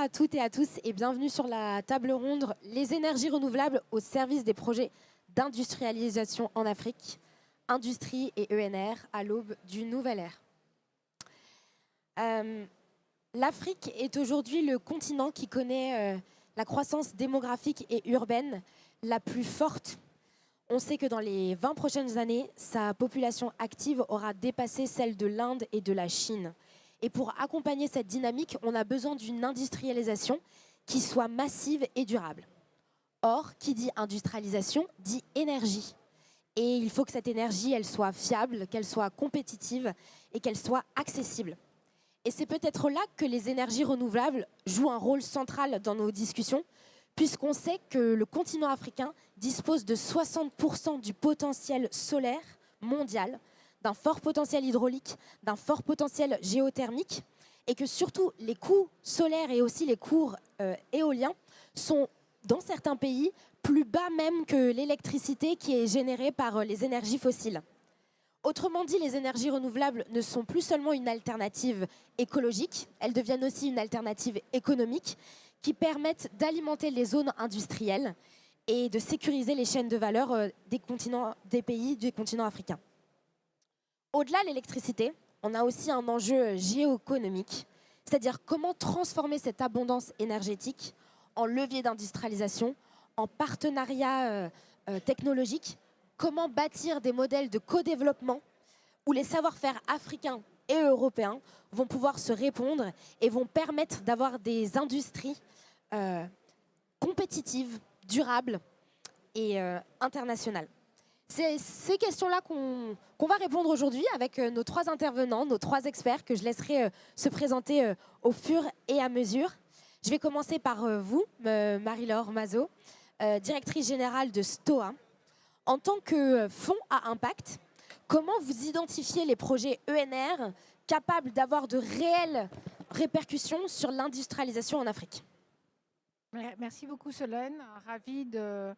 à toutes et à tous et bienvenue sur la table ronde Les énergies renouvelables au service des projets d'industrialisation en Afrique, industrie et ENR à l'aube d'une nouvelle ère. L'Afrique est aujourd'hui le continent qui connaît la croissance démographique et urbaine la plus forte. On sait que dans les 20 prochaines années, sa population active aura dépassé celle de l'Inde et de la Chine. Et pour accompagner cette dynamique, on a besoin d'une industrialisation qui soit massive et durable. Or, qui dit industrialisation, dit énergie. Et il faut que cette énergie, elle soit fiable, qu'elle soit compétitive et qu'elle soit accessible. Et c'est peut-être là que les énergies renouvelables jouent un rôle central dans nos discussions, puisqu'on sait que le continent africain dispose de 60% du potentiel solaire mondial, d'un fort potentiel hydraulique, d'un fort potentiel géothermique, et que surtout les coûts solaires et aussi les coûts éoliens sont, dans certains pays, plus bas même que l'électricité qui est générée par les énergies fossiles. Autrement dit, les énergies renouvelables ne sont plus seulement une alternative écologique, elles deviennent aussi une alternative économique qui permettent d'alimenter les zones industrielles et de sécuriser les chaînes de valeur des pays du continent africain. Au-delà de l'électricité, on a aussi un enjeu géoéconomique, c'est-à-dire comment transformer cette abondance énergétique en levier d'industrialisation, en partenariat technologique, comment bâtir des modèles de co-développement où les savoir-faire africains et européens vont pouvoir se répondre et vont permettre d'avoir des industries compétitives, durables et internationales. C'est ces questions-là qu'on va répondre aujourd'hui avec nos trois intervenants, nos trois experts que je laisserai se présenter au fur et à mesure. Je vais commencer par vous, Marie-Laure Mazot, directrice générale de STOA. En tant que fonds à impact, comment vous identifiez les projets ENR capables d'avoir de réelles répercussions sur l'industrialisation en Afrique? Merci beaucoup Solène, ravie de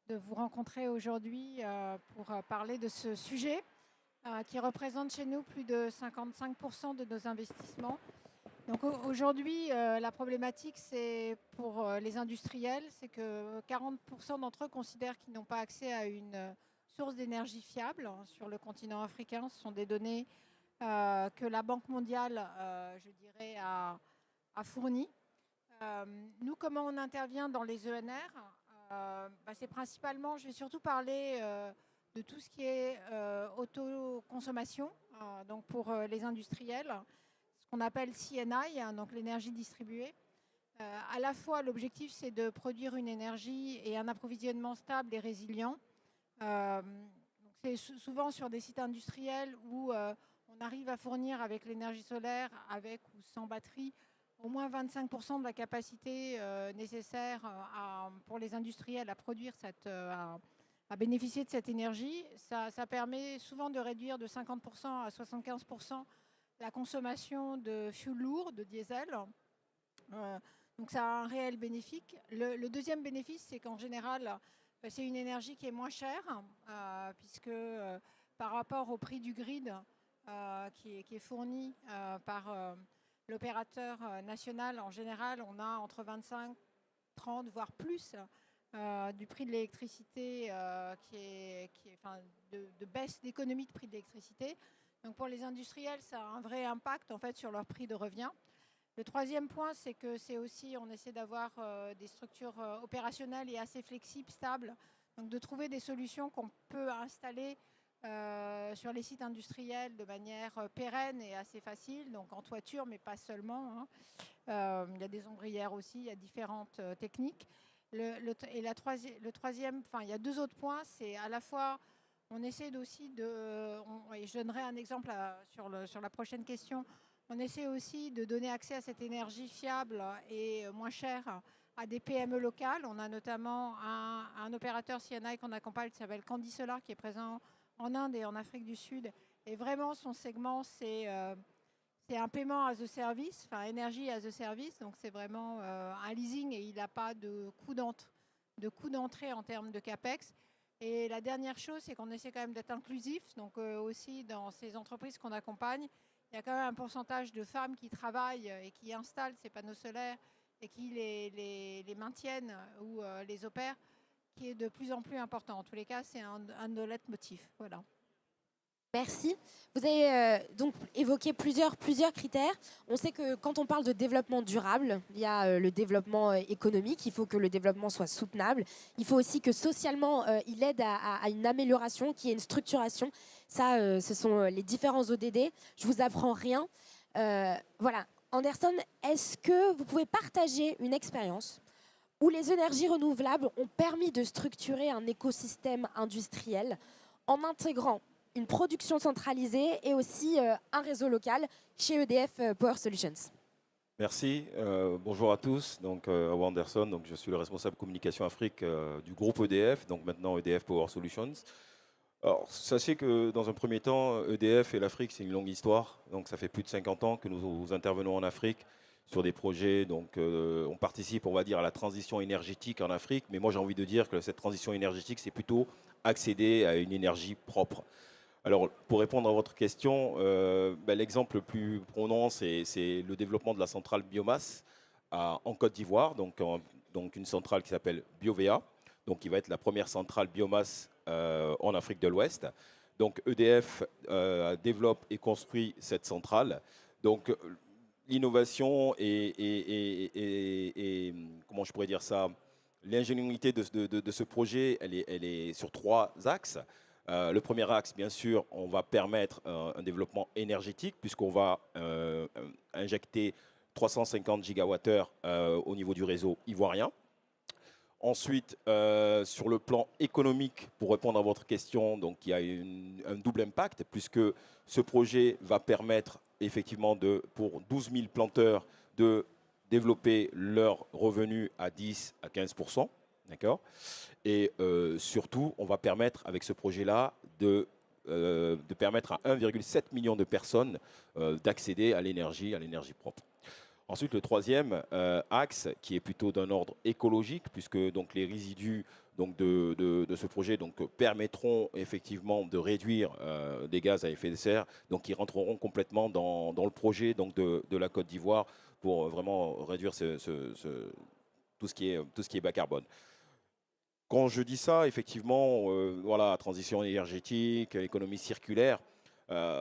vous rencontrer aujourd'hui pour parler de ce sujet qui représente chez nous plus de 55% de nos investissements. Donc aujourd'hui, la problématique, c'est pour les industriels, c'est que 40% d'entre eux considèrent qu'ils n'ont pas accès à une source d'énergie fiable sur le continent africain. Ce sont des données que la Banque mondiale, je dirais, a fournies. Nous, comment on intervient dans les ENR? C'est principalement, je vais surtout parler de tout ce qui est autoconsommation, donc pour les industriels, ce qu'on appelle CNI, donc l'énergie distribuée. À la fois, l'objectif, c'est de produire une énergie et un approvisionnement stable et résilient. C'est souvent sur des sites industriels où on arrive à fournir avec l'énergie solaire, avec ou sans batterie, au moins 25% de la capacité nécessaire pour les industriels à produire, à bénéficier de cette énergie. Ça permet souvent de réduire de 50% à 75% la consommation de fuel lourd, de diesel. Donc ça a un réel bénéfice. Le deuxième bénéfice, c'est qu'en général, c'est une énergie qui est moins chère, puisque par rapport au prix du grid qui est fourni par l'opérateur national, en général, on a entre 25, 30, voire plus du prix de l'électricité, de baisse d'économie de prix de l'électricité. Donc pour les industriels, ça a un vrai impact en fait sur leur prix de revient. Le troisième point, c'est que c'est aussi, on essaie d'avoir des structures opérationnelles et assez flexibles, stables, donc de trouver des solutions qu'on peut installer sur les sites industriels de manière pérenne et assez facile, donc en toiture, mais pas seulement. Il y a des ombrières aussi, il y a différentes techniques. Le troisième, il y a deux autres points, c'est à la fois, on essaie aussi et je donnerai un exemple sur la prochaine question, on essaie aussi de donner accès à cette énergie fiable et moins chère à des PME locales. On a notamment un opérateur CNI qu'on accompagne qui s'appelle Candy Solar, qui est présent en Inde et en Afrique du Sud. Et vraiment, son segment, c'est un paiement as a service, enfin énergie as a service. Donc c'est vraiment un leasing et il n'a pas de coût d'entrée en termes de CAPEX. Et la dernière chose, c'est qu'on essaie quand même d'être inclusif. Donc aussi, dans ces entreprises qu'on accompagne, il y a quand même un pourcentage de femmes qui travaillent et qui installent ces panneaux solaires et qui les maintiennent ou les opèrent, qui est de plus en plus important. En tous les cas, c'est un de nos leitmotifs. Voilà. Merci. Vous avez donc évoqué plusieurs critères. On sait que quand on parle de développement durable, il y a le développement économique. Il faut que le développement soit soutenable. Il faut aussi que socialement, il aide à une amélioration, qu'il y ait une structuration. Ça, ce sont les différents ODD. Je vous apprends rien. Voilà. Anderson, est-ce que vous pouvez partager une expérience où les énergies renouvelables ont permis de structurer un écosystème industriel en intégrant une production centralisée et aussi un réseau local chez EDF Power Solutions? Merci. Bonjour à tous. Donc, Awa Anderson, donc je suis le responsable communication Afrique du groupe EDF, donc maintenant EDF Power Solutions. Alors, sachez que dans un premier temps, EDF et l'Afrique, c'est une longue histoire. Donc, ça fait plus de 50 ans que nous intervenons en Afrique sur des projets. Donc, on participe, on va dire, à la transition énergétique en Afrique. Mais moi, j'ai envie de dire que cette transition énergétique, c'est plutôt accéder à une énergie propre. Alors, pour répondre à votre question, l'exemple le plus prenant, c'est le développement de la centrale biomasse en Côte d'Ivoire, donc une centrale qui s'appelle BioVea, donc qui va être la première centrale biomasse en Afrique de l'Ouest. Donc, EDF développe et construit cette centrale. Donc, l'innovation et comment je pourrais dire ça, l'ingéniosité de ce projet, elle est sur 3 axes. Le premier axe, bien sûr, on va permettre un développement énergétique puisqu'on va injecter 350 gigawattheures au niveau du réseau ivoirien. Ensuite, sur le plan économique, pour répondre à votre question, donc il y a un double impact puisque ce projet va permettre effectivement pour 12 000 planteurs de développer leurs revenus à 10 à 15%. D'accord. Et surtout, on va permettre avec ce projet-là de permettre à 1,7 million de personnes d'accéder à l'énergie propre. Ensuite, le troisième axe, qui est plutôt d'un ordre écologique, puisque donc, les résidus donc, de ce projet donc, permettront effectivement de réduire des gaz à effet de serre, donc qui rentreront complètement dans le projet donc, de la Côte d'Ivoire pour vraiment réduire tout ce qui est bas carbone. Quand je dis ça, effectivement, voilà, transition énergétique, économie circulaire,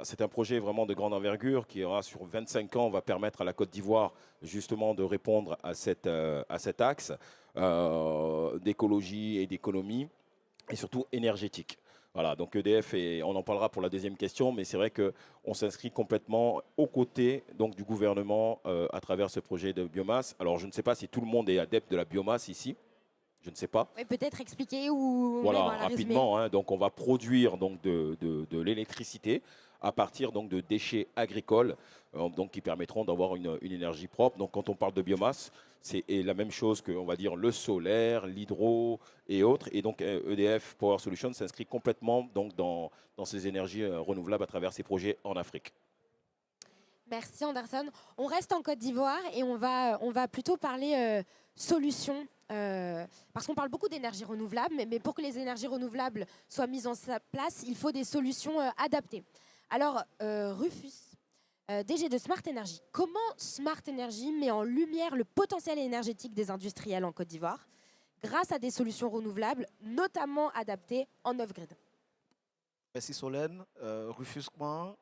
c'est un projet vraiment de grande envergure qui aura sur 25 ans, va permettre à la Côte d'Ivoire justement de répondre à cet axe d'écologie et d'économie et surtout énergétique. Voilà, donc EDF, on en parlera pour la deuxième question, mais c'est vrai qu'on s'inscrit complètement aux côtés donc, du gouvernement à travers ce projet de biomasse. Alors je ne sais pas si tout le monde est adepte de la biomasse ici. Je ne sais pas. Oui, peut-être expliquer ou voilà, voilà, rapidement. Hein, donc, on va produire donc de l'électricité à partir donc de déchets agricoles, donc qui permettront d'avoir une énergie propre. Donc, quand on parle de biomasse, c'est la même chose que, on va dire, le solaire, l'hydro et autres. Et donc, EDF Power Solutions s'inscrit complètement donc dans ces énergies renouvelables à travers ces projets en Afrique. Merci Anderson. On reste en Côte d'Ivoire et on va plutôt parler solutions. Parce qu'on parle beaucoup d'énergie renouvelable, mais pour que les énergies renouvelables soient mises en place, il faut des solutions adaptées. Alors, Rufus, DG de Smart Energy, comment Smart Energy met en lumière le potentiel énergétique des industriels en Côte d'Ivoire grâce à des solutions renouvelables, notamment adaptées en off-grid? Merci Solène. Rufus Kouan,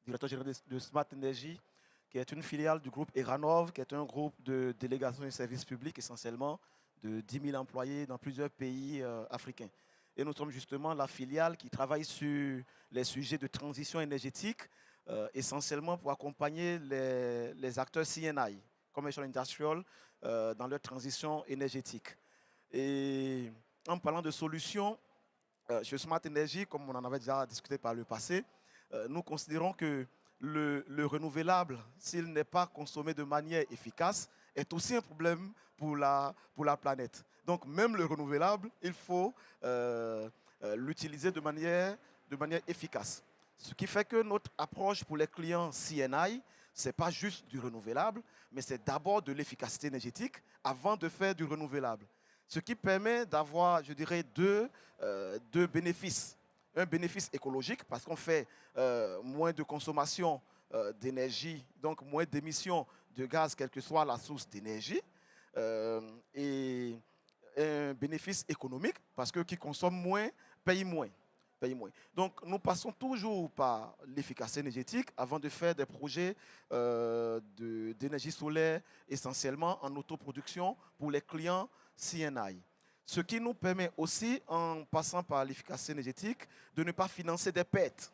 directeur général de Smart Energy, qui est une filiale du groupe Eranov, qui est un groupe de délégation et services publics essentiellement de 10 000 employés dans plusieurs pays africains. Et nous sommes justement la filiale qui travaille sur les sujets de transition énergétique, essentiellement pour accompagner les acteurs CNI, Commercial Industrial, dans leur transition énergétique. Et en parlant de solutions, chez Smart Energy, comme on en avait déjà discuté par le passé, nous considérons que le renouvelable, s'il n'est pas consommé de manière efficace, est aussi un problème pour la planète. Donc même le renouvelable, il faut l'utiliser de manière efficace. Ce qui fait que notre approche pour les clients CNI, ce n'est pas juste du renouvelable, mais c'est d'abord de l'efficacité énergétique avant de faire du renouvelable. Ce qui permet d'avoir, je dirais, deux bénéfices. Un bénéfice écologique parce qu'on fait moins de consommation d'énergie, donc moins d'émissions de gaz, quelle que soit la source d'énergie. et un bénéfice économique parce que qui consomme moins paye moins. Donc, nous passons toujours par l'efficacité énergétique avant de faire des projets d'énergie solaire essentiellement en autoproduction pour les clients CNI. Ce qui nous permet aussi, en passant par l'efficacité énergétique, de ne pas financer des pertes.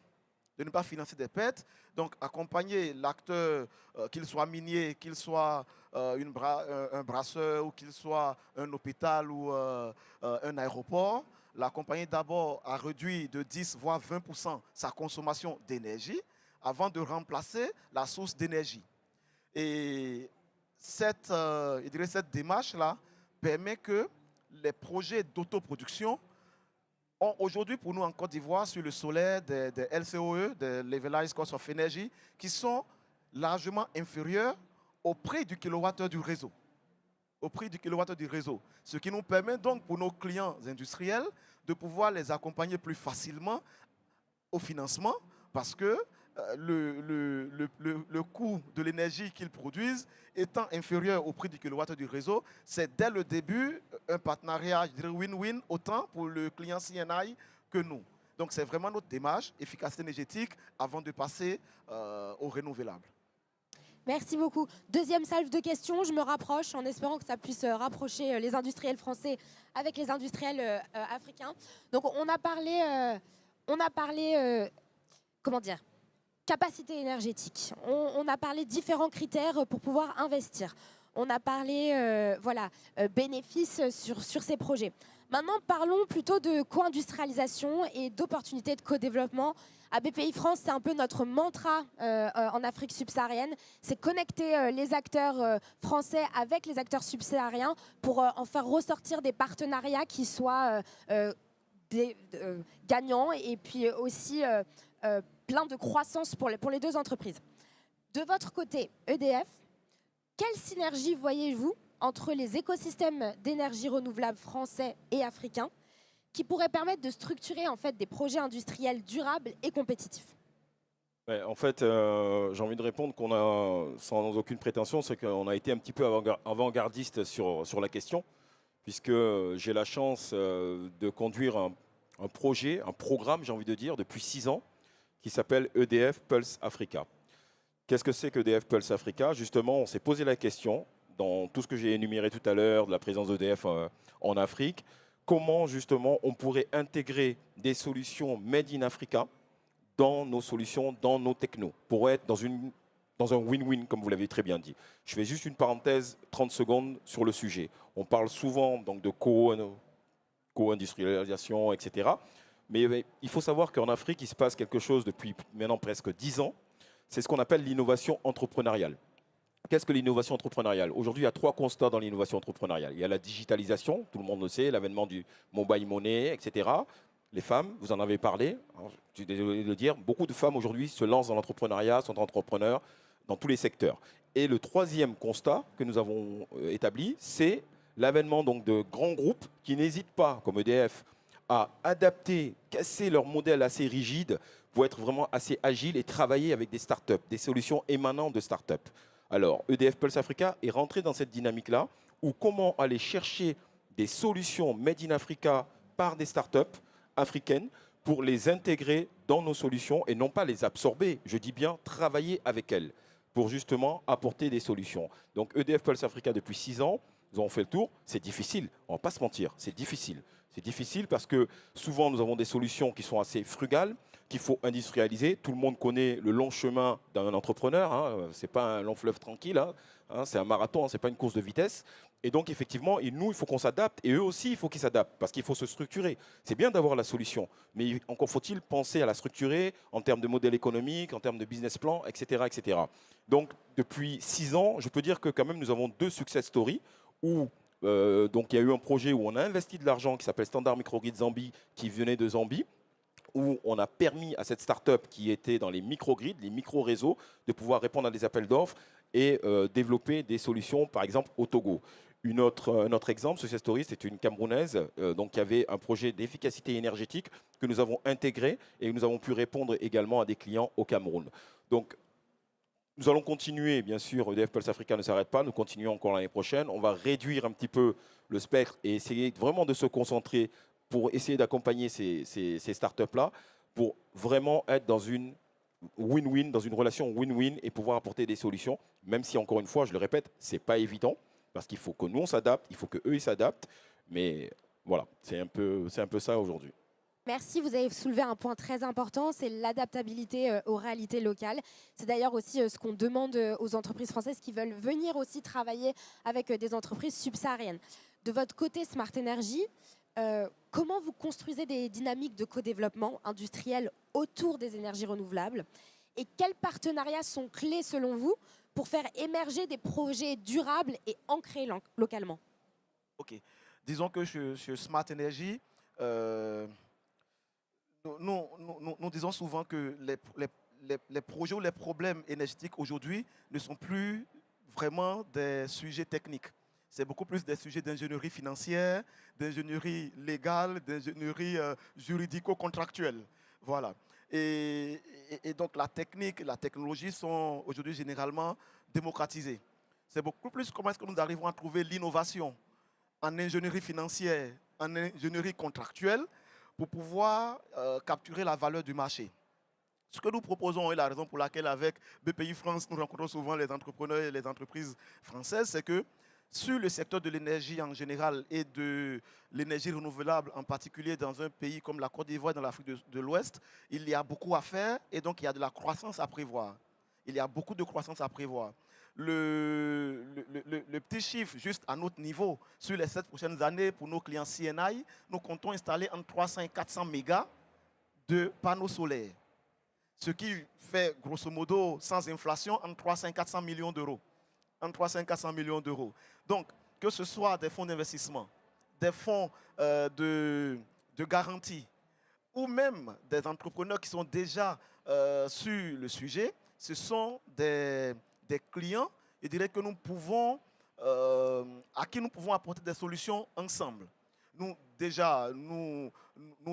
Donc, accompagner l'acteur, qu'il soit minier, qu'il soit un brasseur ou qu'il soit un hôpital ou un aéroport, l'accompagner d'abord à réduire de 10 voire 20% sa consommation d'énergie avant de remplacer la source d'énergie. Et cette démarche-là permet que les projets d'autoproduction ont aujourd'hui pour nous en Côte d'Ivoire sur le solaire des LCOE, des Levelized Cost of Energy, qui sont largement inférieurs au prix du kilowattheure du réseau. Ce qui nous permet donc pour nos clients industriels de pouvoir les accompagner plus facilement au financement parce que le coût de l'énergie qu'ils produisent étant inférieur au prix du kilowattheure du réseau, c'est dès le début un partenariat, je dirais win-win, autant pour le client CNI que nous. Donc c'est vraiment notre démarche, efficacité énergétique, avant de passer au renouvelable. Merci beaucoup. Deuxième salve de questions, je me rapproche en espérant que ça puisse rapprocher les industriels français avec les industriels africains. Donc on a parlé comment dire, capacité énergétique. On a parlé différents critères pour pouvoir investir. On a parlé bénéfices sur ces projets. Maintenant, parlons plutôt de co-industrialisation et d'opportunités de co-développement. À BPI France, c'est un peu notre mantra en Afrique subsaharienne. C'est connecter les acteurs français avec les acteurs subsahariens pour en faire ressortir des partenariats qui soient gagnants et puis aussi plein de croissance pour les deux entreprises. De votre côté, EDF, quelle synergie voyez-vous entre les écosystèmes d'énergie renouvelable français et africains qui pourraient permettre de structurer en fait des projets industriels durables et compétitifs? Ouais, en fait, j'ai envie de répondre qu'on a, sans aucune prétention, c'est qu'on a été un petit peu avant-gardiste sur la question, puisque j'ai la chance de conduire un projet, un programme, j'ai envie de dire, depuis 6 ans, qui s'appelle EDF Pulse Africa. Qu'est-ce que c'est qu'EDF Pulse Africa? Justement, on s'est posé la question, dans tout ce que j'ai énuméré tout à l'heure, de la présence d'EDF en Afrique, comment justement on pourrait intégrer des solutions made in Africa dans nos solutions, dans nos technos, pour être dans un win-win, comme vous l'avez très bien dit. Je fais juste une parenthèse, 30 secondes sur le sujet. On parle souvent donc, de co-industrialisation, etc. Mais il faut savoir qu'en Afrique, il se passe quelque chose depuis maintenant presque 10 ans. C'est ce qu'on appelle l'innovation entrepreneuriale. Qu'est-ce que l'innovation entrepreneuriale? Aujourd'hui, il y a 3 constats dans l'innovation entrepreneuriale. Il y a la digitalisation, tout le monde le sait, l'avènement du mobile money, etc. Les femmes, vous en avez parlé. Alors, je suis désolé de le dire, beaucoup de femmes aujourd'hui se lancent dans l'entrepreneuriat, sont entrepreneurs dans tous les secteurs. Et le 3e constat que nous avons établi, c'est l'avènement donc de grands groupes qui n'hésitent pas, comme EDF, à adapter, casser leur modèle assez rigide pour être vraiment assez agile et travailler avec des startups, des solutions émanant de startups. Alors, EDF Pulse Africa est rentré dans cette dynamique-là, où comment aller chercher des solutions made in Africa par des startups africaines pour les intégrer dans nos solutions et non pas les absorber, je dis bien travailler avec elles pour justement apporter des solutions. Donc EDF Pulse Africa depuis 6 ans, nous avons fait le tour, c'est difficile, on ne va pas se mentir, c'est difficile. C'est difficile parce que souvent nous avons des solutions qui sont assez frugales, qu'il faut industrialiser. Tout le monde connaît le long chemin d'un entrepreneur, hein. Ce n'est pas un long fleuve tranquille, hein. C'est un marathon, ce n'est pas une course de vitesse. Et donc effectivement, nous, il faut qu'on s'adapte et eux aussi, il faut qu'ils s'adaptent parce qu'il faut se structurer. C'est bien d'avoir la solution, mais encore faut-il penser à la structurer en termes de modèle économique, en termes de business plan, etc. etc. Donc depuis 6 ans, je peux dire que quand même nous avons 2 success stories où donc il y a eu un projet où on a investi de l'argent qui s'appelle Standard Microgrid Zambie, qui venait de Zambie, où on a permis à cette start-up qui était dans les microgrids, les micro-réseaux, de pouvoir répondre à des appels d'offres et développer des solutions, par exemple au Togo. Un autre exemple, Success Story, c'est une Camerounaise donc, qui avait un projet d'efficacité énergétique que nous avons intégré et nous avons pu répondre également à des clients au Cameroun. Donc, Nous allons continuer, bien sûr, EDF Pulse Africa ne s'arrête pas, nous continuons encore l'année prochaine. On va réduire un petit peu le spectre et essayer vraiment de se concentrer pour essayer d'accompagner ces startups-là, pour vraiment être dans une win-win, dans une relation win-win et pouvoir apporter des solutions, même si, encore une fois, je le répète, ce n'est pas évident, parce qu'il faut que nous, on s'adapte, il faut qu'eux, ils s'adaptent, mais voilà, c'est un peu ça aujourd'hui. Merci, vous avez soulevé un point très important, c'est l'adaptabilité aux réalités locales. C'est d'ailleurs aussi ce qu'on demande aux entreprises françaises qui veulent venir aussi travailler avec des entreprises subsahariennes. De votre côté, Smart Energy, comment vous construisez des dynamiques de co-développement industriel autour des énergies renouvelables? Et quels partenariats sont clés selon vous pour faire émerger des projets durables et ancrés localement? Ok. Disons que sur Smart Energy, nous disons souvent que les projets ou les problèmes énergétiques aujourd'hui ne sont plus vraiment des sujets techniques. C'est beaucoup plus des sujets d'ingénierie financière, d'ingénierie légale, d'ingénierie juridico-contractuelle. Voilà. Et donc la technique, la technologie sont aujourd'hui généralement démocratisées. C'est beaucoup plus comment est-ce que nous arrivons à trouver l'innovation en ingénierie financière, en ingénierie contractuelle, pour pouvoir capturer la valeur du marché. Ce que nous proposons, et la raison pour laquelle avec BPI France, nous rencontrons souvent les entrepreneurs et les entreprises françaises, c'est que sur le secteur de l'énergie en général et de l'énergie renouvelable en particulier dans un pays comme la Côte d'Ivoire, dans l'Afrique de l'Ouest, il y a beaucoup à faire et donc il y a de la croissance à prévoir. Il y a beaucoup de croissance à prévoir. Le petit chiffre, juste à notre niveau, sur les 7 prochaines années, pour nos clients CNI, nous comptons installer entre 300 et 400 mégas de panneaux solaires. Ce qui fait, grosso modo, sans inflation, entre 300 et 400 millions d'euros. Entre 300 et 400 millions d'euros. Donc, que ce soit des fonds d'investissement, des fonds de garantie, ou même des entrepreneurs qui sont déjà sur le sujet, ce sont des clients, je dirais que nous pouvons, à qui nous pouvons apporter des solutions ensemble. Nous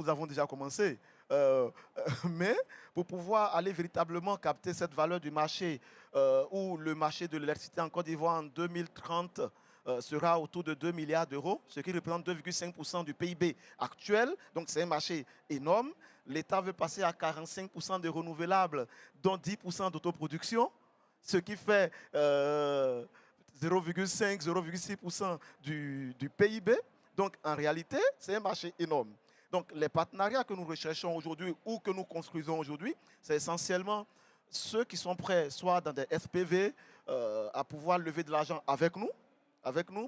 avons déjà commencé, mais pour pouvoir aller véritablement capter cette valeur du marché, où le marché de l'électricité en Côte d'Ivoire en 2030 sera autour de 2 milliards d'euros, ce qui représente 2,5% du PIB actuel. Donc c'est un marché énorme. L'État veut passer à 45% de renouvelables, dont 10% d'autoproduction, ce qui fait 0,5-0,6% du PIB. Donc en réalité, c'est un marché énorme. Donc les partenariats que nous recherchons aujourd'hui ou que nous construisons aujourd'hui, c'est essentiellement ceux qui sont prêts, soit dans des SPV, à pouvoir lever de l'argent avec nous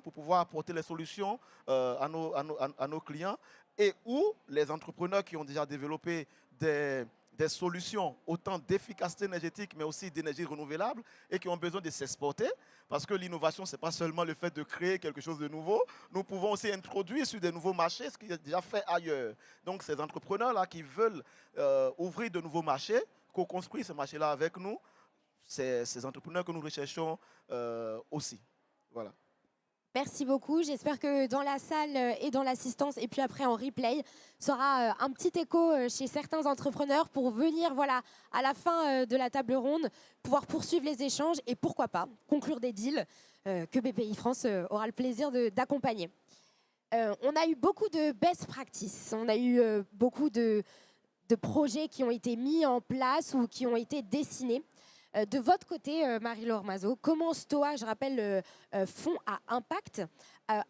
pour pouvoir apporter les solutions à nos clients, et ou les entrepreneurs qui ont déjà développé des solutions autant d'efficacité énergétique mais aussi d'énergie renouvelable et qui ont besoin de s'exporter, parce que l'innovation, ce n'est pas seulement le fait de créer quelque chose de nouveau, nous pouvons aussi introduire sur des nouveaux marchés ce qui est déjà fait ailleurs. Donc ces entrepreneurs-là qui veulent ouvrir de nouveaux marchés, co-construire ce marché-là avec nous, c'est ces entrepreneurs que nous recherchons aussi. Voilà. Merci beaucoup. J'espère que dans la salle et dans l'assistance, et puis après en replay, sera un petit écho chez certains entrepreneurs pour venir, voilà, à la fin de la table ronde, pouvoir poursuivre les échanges et pourquoi pas conclure des deals que BPI France aura le plaisir d'accompagner. On a eu beaucoup de best practices, on a eu beaucoup de projets qui ont été mis en place ou qui ont été dessinés. De votre côté, Marie-Laure Mazot, comment STOA, je rappelle, Fonds à impact,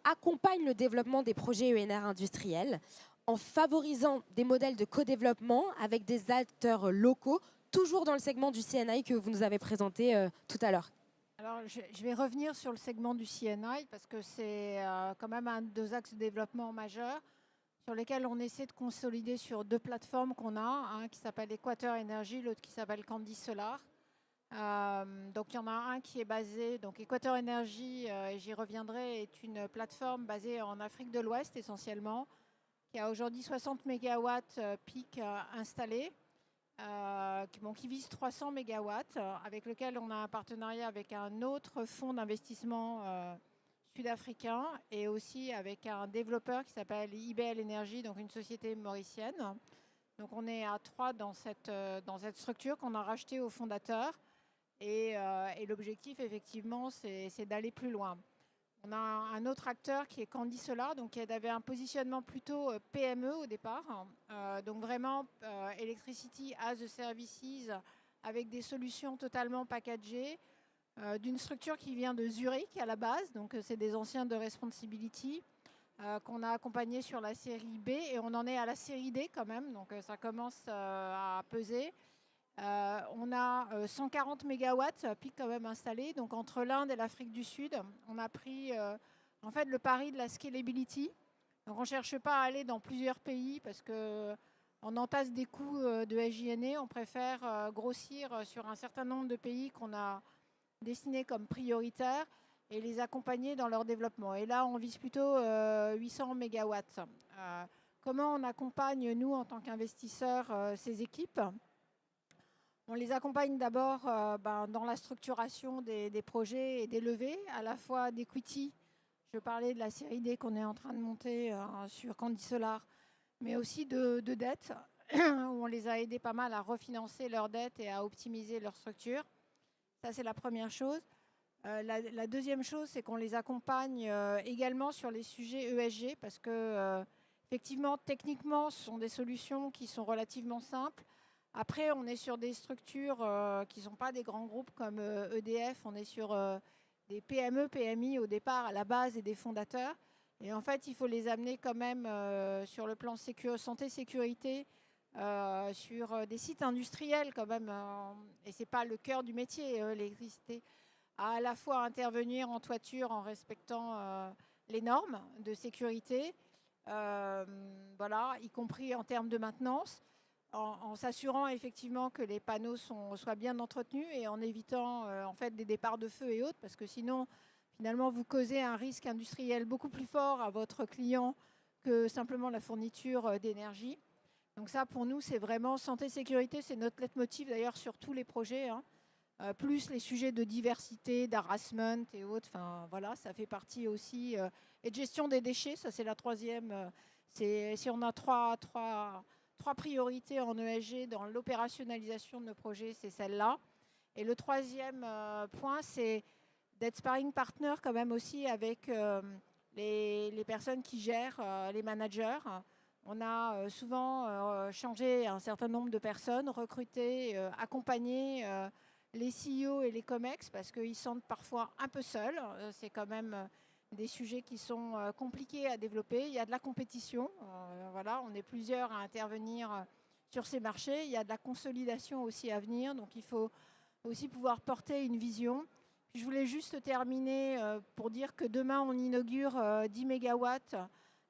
accompagne le développement des projets ENR industriels en favorisant des modèles de co-développement avec des acteurs locaux, toujours dans le segment du CNI que vous nous avez présenté tout à l'heure? Alors, je vais revenir sur le segment du CNI parce que c'est quand même un des axes de développement majeurs sur lesquels on essaie de consolider sur 2 plateformes qu'on a, un qui s'appelle Équateur Énergie, l'autre qui s'appelle Candy Solar. Donc il y en a un qui est basé, donc Équateur Énergie, et j'y reviendrai, est une plateforme basée en Afrique de l'Ouest essentiellement, qui a aujourd'hui 60 MW pic installés, qui vise 300 MW, avec lequel on a un partenariat avec un autre fonds d'investissement sud-africain et aussi avec un développeur qui s'appelle IBL Energy, donc une société mauricienne. Donc on est à 3 dans cette structure qu'on a rachetée aux fondateurs. Et l'objectif, effectivement, c'est d'aller plus loin. On a un autre acteur qui est Candy Solar, donc qui avait un positionnement plutôt PME au départ. Donc vraiment Electricity as a Services avec des solutions totalement packagées, d'une structure qui vient de Zurich à la base, donc c'est des anciens de Responsibility, qu'on a accompagné sur la série B et on en est à la série D quand même, donc ça commence à peser. On a 140 mégawatts pic quand même installés, donc entre l'Inde et l'Afrique du Sud. On a pris en fait le pari de la scalability. Donc on ne cherche pas à aller dans plusieurs pays parce qu'on entasse des coûts de SG&A. On préfère grossir sur un certain nombre de pays qu'on a destinés comme prioritaires et les accompagner dans leur développement. Et là, on vise plutôt 800 mégawatts. Comment on accompagne, nous, en tant qu'investisseurs, ces équipes ? On les accompagne d'abord dans la structuration des projets et des levées, à la fois d'equity. Je parlais de la série D qu'on est en train de monter sur Candy Solar, mais aussi de dette, où on les a aidés pas mal à refinancer leurs dettes et à optimiser leur structure. Ça, c'est la première chose. La deuxième chose, c'est qu'on les accompagne également sur les sujets ESG, parce que, effectivement, techniquement, ce sont des solutions qui sont relativement simples. Après, on est sur des structures qui ne sont pas des grands groupes comme EDF. On est sur des PME, PMI au départ, à la base, et des fondateurs. Et en fait, il faut les amener quand même sur le plan santé-sécurité, sur des sites industriels quand même. Et ce n'est pas le cœur du métier, l'électricité. À la fois intervenir en toiture en respectant les normes de sécurité, voilà, y compris en termes de maintenance, en s'assurant effectivement que les panneaux soient bien entretenus et en évitant en fait des départs de feu et autres, parce que sinon, finalement, vous causez un risque industriel beaucoup plus fort à votre client que simplement la fourniture d'énergie. Donc ça, pour nous, c'est vraiment santé-sécurité, c'est notre leitmotiv d'ailleurs sur tous les projets, hein. Plus les sujets de diversité, d'harassment et autres, enfin voilà, ça fait partie aussi. Et de gestion des déchets, ça c'est la troisième. Si on a trois priorités en ESG dans l'opérationnalisation de nos projets, c'est celle-là. Et le troisième point, c'est d'être sparring partner quand même aussi avec les personnes qui gèrent, les managers. On a souvent changé un certain nombre de personnes, recruté, accompagné les CEO et les COMEX parce qu'ils se sentent parfois un peu seuls. C'est quand même des sujets qui sont compliqués à développer. Il y a de la compétition. Voilà, on est plusieurs à intervenir sur ces marchés. Il y a de la consolidation aussi à venir. Donc, il faut aussi pouvoir porter une vision. Je voulais juste terminer pour dire que demain, on inaugure 10 mégawatts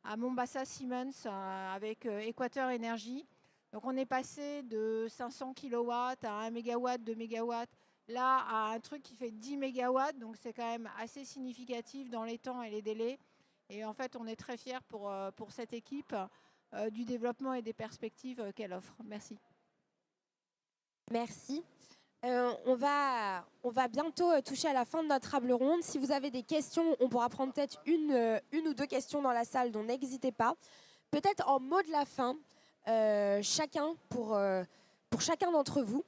à Mombasa Siemens avec Équateur Énergie. Donc, on est passé de 500 kilowatts à 1 mégawatt, 2 mégawatts, là à un truc qui fait 10 mégawatts. Donc, c'est quand même assez significatif dans les temps et les délais. Et en fait, on est très fiers pour cette équipe du développement et des perspectives qu'elle offre. Merci. Merci. On va bientôt toucher à la fin de notre table ronde. Si vous avez des questions, on pourra prendre peut-être une ou deux questions dans la salle, donc n'hésitez pas. Peut-être en mot de la fin, pour chacun d'entre vous,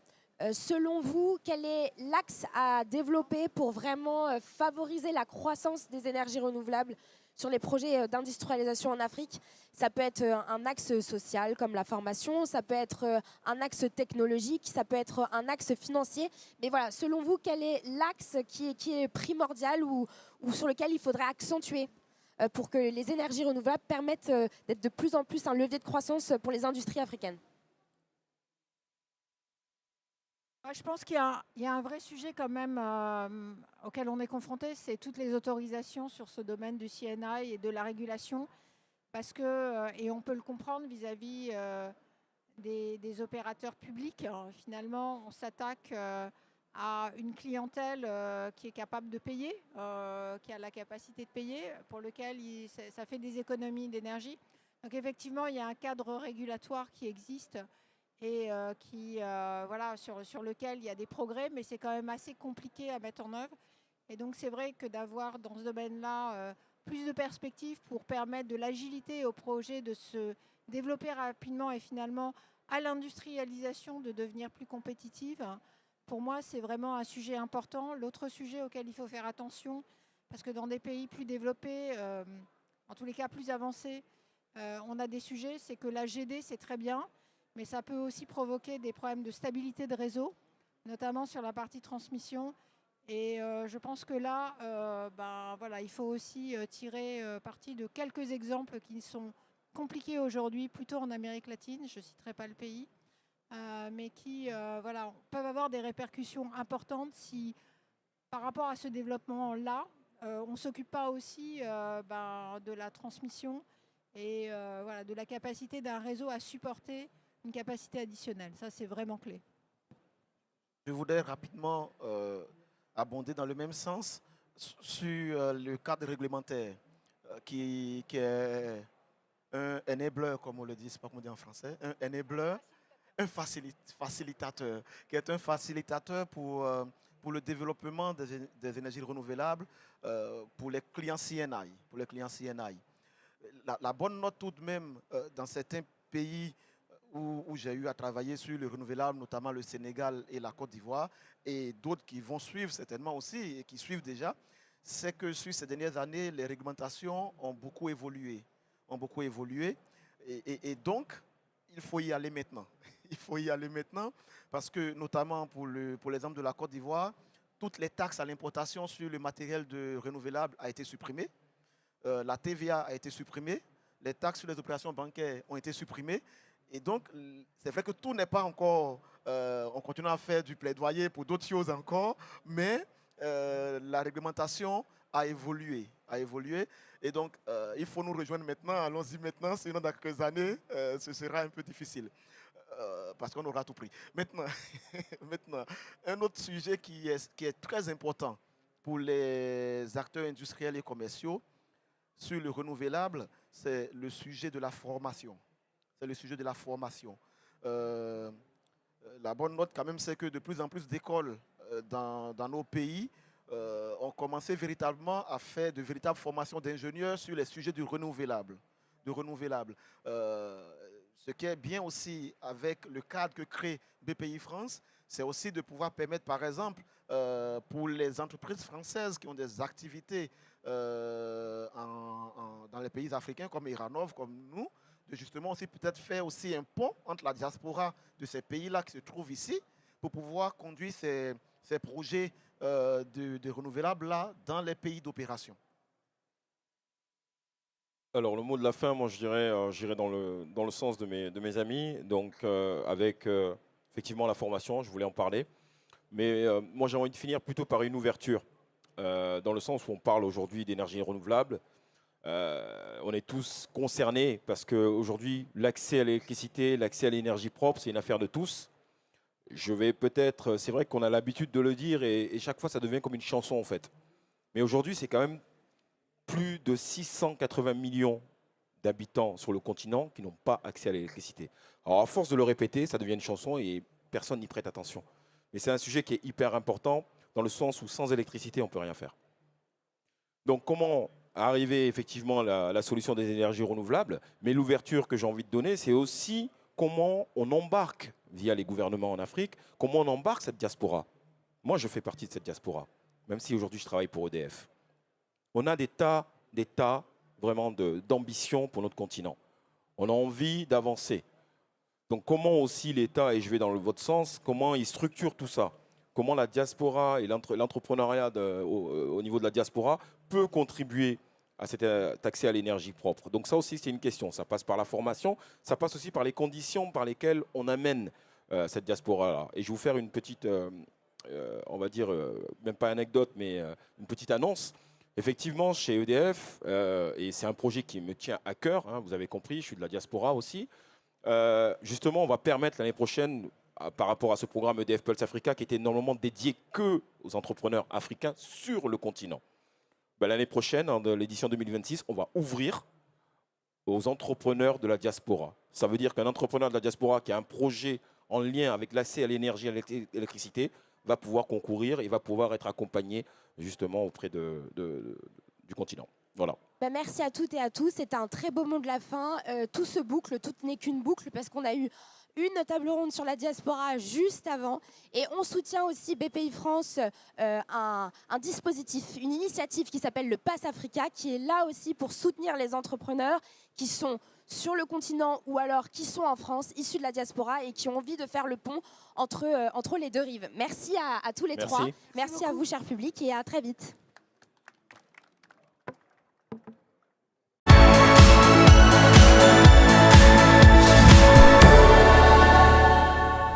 selon vous, quel est l'axe à développer pour vraiment favoriser la croissance des énergies renouvelables sur les projets d'industrialisation en Afrique? Ça peut être un axe social comme la formation, ça peut être un axe technologique, ça peut être un axe financier. Mais voilà, selon vous, quel est l'axe qui est primordial ou sur lequel il faudrait accentuer pour que les énergies renouvelables permettent d'être de plus en plus un levier de croissance pour les industries africaines? Je pense qu'il y a un vrai sujet quand même auquel on est confronté, c'est toutes les autorisations sur ce domaine du CNI et de la régulation. Parce que, et on peut le comprendre vis-à-vis des opérateurs publics, finalement, on s'attaque à une clientèle qui est capable de payer, qui a la capacité de payer, pour lequel ça fait des économies d'énergie. Donc effectivement, il y a un cadre régulatoire qui existe et voilà, sur lequel il y a des progrès, mais c'est quand même assez compliqué à mettre en œuvre. Et donc c'est vrai que d'avoir dans ce domaine-là plus de perspectives pour permettre de l'agilité au projet de se développer rapidement et finalement à l'industrialisation de devenir plus compétitive, pour moi, c'est vraiment un sujet important. L'autre sujet auquel il faut faire attention, parce que dans des pays plus développés, en tous les cas plus avancés, on a des sujets, c'est que la GD, c'est très bien, mais ça peut aussi provoquer des problèmes de stabilité de réseau, notamment sur la partie transmission. Et je pense que là, voilà, il faut aussi tirer parti de quelques exemples qui sont compliqués aujourd'hui, plutôt en Amérique latine, je ne citerai pas le pays, mais qui voilà, peuvent avoir des répercussions importantes si, par rapport à ce développement-là, on ne s'occupe pas aussi de la transmission et voilà, de la capacité d'un réseau à supporter une capacité additionnelle. Ça, c'est vraiment clé. Je voudrais rapidement abonder dans le même sens sur le cadre réglementaire qui est un enabler, comme on le dit, je ne sais pas comment on dit en français, un enabler, un facilitateur, qui est un facilitateur pour le développement des énergies renouvelables pour les clients CNI. Pour les clients CNI. La bonne note tout de même dans certains pays où j'ai eu à travailler sur le renouvelable, notamment le Sénégal et la Côte d'Ivoire, et d'autres qui vont suivre certainement aussi, et qui suivent déjà, c'est que sur ces dernières années, les réglementations ont beaucoup évolué. Et donc, il faut y aller maintenant. Il faut y aller maintenant, parce que notamment pour l'exemple de la Côte d'Ivoire, toutes les taxes à l'importation sur le matériel de renouvelable a été supprimée. La TVA a été supprimée. Les taxes sur les opérations bancaires ont été supprimées. Et donc, c'est vrai que tout n'est pas encore... on continue à faire du plaidoyer pour d'autres choses encore, mais la réglementation a évolué. Et donc, il faut nous rejoindre maintenant. Allons-y maintenant, sinon dans quelques années, ce sera un peu difficile. Parce qu'on aura tout pris. Maintenant, un autre sujet qui est très important pour les acteurs industriels et commerciaux sur le renouvelable, c'est le sujet de la formation. La bonne note, quand même, c'est que de plus en plus d'écoles dans nos pays ont commencé véritablement à faire de véritables formations d'ingénieurs sur les sujets du renouvelable. Ce qui est bien aussi avec le cadre que crée BPI France, c'est aussi de pouvoir permettre, par exemple, pour les entreprises françaises qui ont des activités dans les pays africains comme Iranov, comme nous, de justement aussi peut-être faire aussi un pont entre la diaspora de ces pays-là qui se trouvent ici pour pouvoir conduire ces projets de renouvelables là dans les pays d'opération. Alors, le mot de la fin, moi, je dirais dans le sens de mes amis, donc avec effectivement la formation, je voulais en parler. Mais moi, j'ai envie de finir plutôt par une ouverture, dans le sens où on parle aujourd'hui d'énergie renouvelable. On est tous concernés parce qu'aujourd'hui, l'accès à l'électricité, l'accès à l'énergie propre, c'est une affaire de tous. C'est vrai qu'on a l'habitude de le dire et chaque fois, ça devient comme une chanson, en fait. Mais aujourd'hui, c'est quand même plus de 680 millions d'habitants sur le continent qui n'ont pas accès à l'électricité. Alors, à force de le répéter, ça devient une chanson et personne n'y prête attention. Mais c'est un sujet qui est hyper important dans le sens où sans électricité, on ne peut rien faire. Donc, comment arriver effectivement à la solution des énergies renouvelables? Mais l'ouverture que j'ai envie de donner, c'est aussi comment on embarque, via les gouvernements en Afrique, comment on embarque cette diaspora. Moi, je fais partie de cette diaspora, même si aujourd'hui, je travaille pour EDF. On a des tas vraiment d'ambition pour notre continent. On a envie d'avancer. Donc comment aussi l'État, et je vais dans votre sens, comment il structure tout ça? Comment la diaspora et l'entrepreneuriat au niveau de la diaspora peut contribuer à cet accès à l'énergie propre? Donc ça aussi, c'est une question. Ça passe par la formation, ça passe aussi par les conditions par lesquelles on amène cette diaspora-là. Et je vais vous faire une petite, on va dire, même pas anecdote, mais une petite annonce. Effectivement, chez EDF, et c'est un projet qui me tient à cœur, hein, vous avez compris, je suis de la diaspora aussi, justement, on va permettre l'année prochaine, par rapport à ce programme EDF Pulse Africa, qui était normalement dédié que aux entrepreneurs africains sur le continent. Ben, l'année prochaine, de l'édition 2026, on va ouvrir aux entrepreneurs de la diaspora. Ça veut dire qu'un entrepreneur de la diaspora qui a un projet en lien avec l'accès à l'énergie et à l'électricité va pouvoir concourir et va pouvoir être accompagné justement auprès du continent. Voilà. Bah, merci à toutes et à tous. C'était un très beau mot de la fin. Tout se boucle, tout n'est qu'une boucle parce qu'on a eu une table ronde sur la diaspora juste avant. Et on soutient aussi BPI France, un dispositif, une initiative qui s'appelle le Pass Africa, qui est là aussi pour soutenir les entrepreneurs qui sont sur le continent ou alors qui sont en France, issus de la diaspora et qui ont envie de faire le pont entre les deux rives. Merci à tous les trois. Merci à vous, cher public, et à très vite.